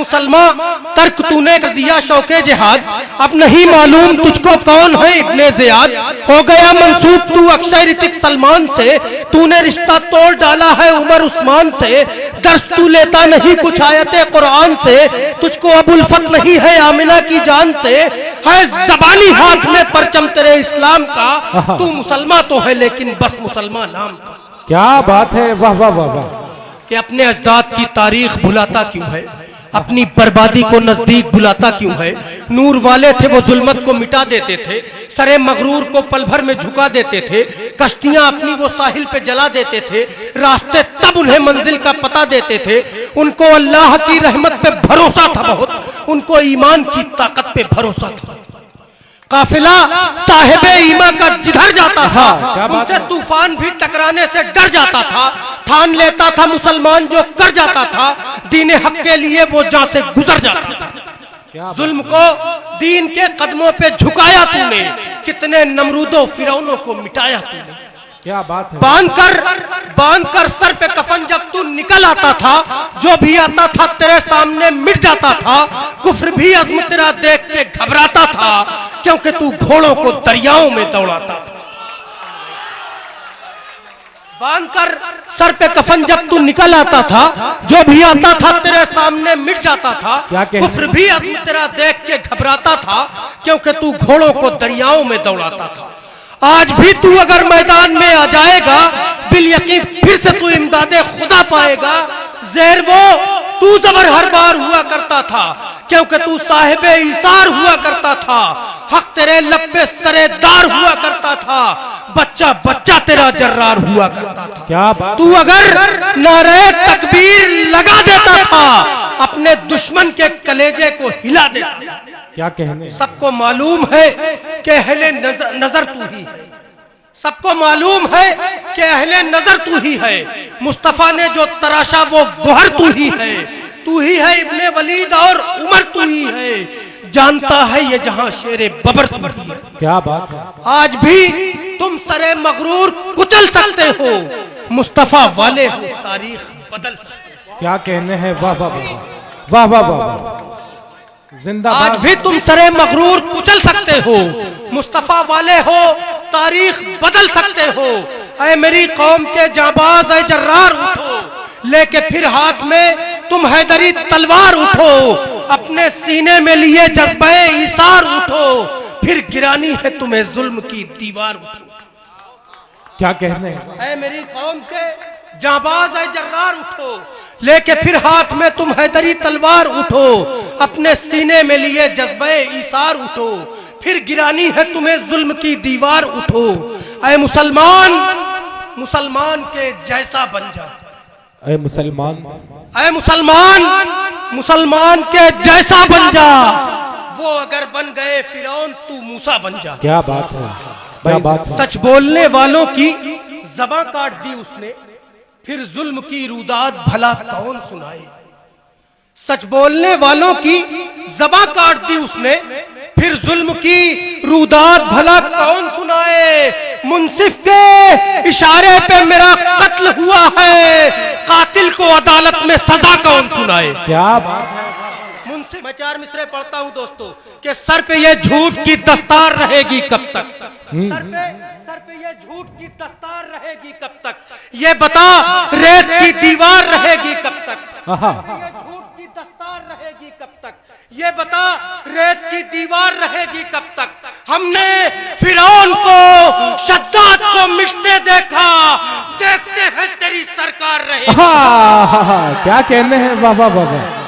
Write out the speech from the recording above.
मुसलमान तर्क तूने कर दिया शौके जिहाद, अब नहीं मालूम तुझको कौन है इब्ने ज़ियाद। हो गया मंसूब तू अक्षय ऋतिक सलमान से, तूने रिश्ता तोड़ डाला है उमर उस्मान से। दर्स तू लेता नहीं कुछ आयते कुरान से, तुझको अब उल्फत नहीं है आमिना की जान से। है ज़बानी हाथ में परचम तेरे इस्लाम का, तू मुसलमान तो है लेकिन बस मुसलमान नाम का। क्या बात है, वाह वाह वाह वाह। कि अपने अजदाद की तारीख भुलाता क्यों है, अपनी बर्बादी को नजदीक बुलाता क्यों है। नूर वाले थे वो जुल्मत को मिटा देते थे, सरे मगरूर को पल भर में झुका देते थे। कश्तियां अपनी वो साहिल पे जला देते थे, रास्ते तब उन्हें मंजिल का पता देते थे। उनको अल्लाह की रहमत पे भरोसा था बहुत, उनको ईमान की ताकत पे भरोसा था। काफिला साहिबे ईमा का जिधर जाता था, उनसे तूफान भी टकराने से डर जाता था। ठान लेता था मुसलमान जो कर जाता था, दीन हक के लिए वो जान से गुजर जाता था। जुल्म को दीन के कदमों पे झुकाया तूने, कितने नमरूदों फिरौनों को मिटाया तूने। क्या बात है। बांध कर सर पे कफन जब तू निकल आता था, जो भी आता था तेरे सामने मिट जाता था। कुफ्र भी अज़्म तेरा देख के घबराता था, क्योंकि तू घोड़ों को दरियाओं में दौड़ाता था। बांध कर सर पे कफन जब तू निकल आता था, जो भी आता था तेरे सामने मिट जाता था। कुफ्र भी अज़्म तेरा देख के घबराता था, क्योंकि तू घोड़ों को दरियाओं में दौड़ाता था। आज भी तू अगर मैदान में आ जाएगा, बिल यकीन फिर से तू इमदादे खुदा पाएगा। ज़ेर वो तू जबर हर बार हुआ करता था, क्योंकि तू साहिबे इसार हुआ करता था। हक तेरे लब पे सरेदार हुआ करता था, बच्चा बच्चा तेरा जर्रार हुआ करता था। क्या बात। तू अगर नारे तकबीर लगा देता था, अपने दुश्मन के कलेजे को हिला देता था। क्या कहने। सबको मालूम है कि अहले नजर तू ही है, सबको मालूम है कि अहले नजर तू ही है। मुस्तफा ने जो तराशा वो गोहर तू ही है इब्ने वलीद और उमर तू ही है। जानता है ये जहां शेरे बबर तू ही है। क्या बात है। आज भी तुम सरे मगरूर कुचल सकते हो, मुस्तफा वाले हो तारीख बदल सकते हो। क्या कहने हैं, वाह वाह वाह वाह वाह वाह। आज भी तुम सरे मगरूर कुचल सकते हो, मुस्तफा वाले हो तारीख बदल सकते हो। ऐ मेरी कौम के जाबाज ऐ जर्रार उठो, लेके फिर हाथ में तुम हैदरी तलवार उठो। अपने सीने में लिए जज्बे इसार उठो, फिर गिरानी है तुम्हें जुल्म की दीवार उठो। क्या कहने। ऐ मेरी कौम के जाबाज ऐ जर्रार उठो, लेके फिर हाथ में तुम हैदरी तलवार उठो। अपने सीने में लिए जज्बे इसार उठो, फिर गिरानी है तुम्हें जुल्म की दीवार उठो। ऐ मुसलमान मुसलमान के जैसा बन जा, ऐ मुसलमान, ऐ मुसलमान मुसलमान के जैसा बन जा। वो अगर बन गए फिरौन तू मूसा बन जा। क्या बात है, क्या बात है। सच बोलने वालों की ज़बां काट दी उसने, फिर जुल्म की रुदात भला कौन सुनाए। सच बोलने वालों की ज़बां काट दी उसने, फिर जुल्म की रुदात भला कौन सुनाए। मुंसिफ के इशारे पे मेरा कत्ल हुआ है, कातिल को अदालत में सजा कौन सुनाए। क्या बात है। मुंसिफ, मैं 4 मिसरे पढ़ता हूँ दोस्तों, कि सर पे ये झूठ की दस्तार रहेगी कब तक। सर पे ये झूठ की दस्तार रहेगी कब तक। ये बता रेत की दीवार रहेगी कब तक। ये झूठ की दस्तार रहेगी कब तक। ये बता रेत की दीवार रहेगी कब तक। हमने फिरौन को शद्दाद को मिटते देखा, देखते हैं तेरी सरकार रहेगी। क्या कहने हैं, वाह वाह वाह।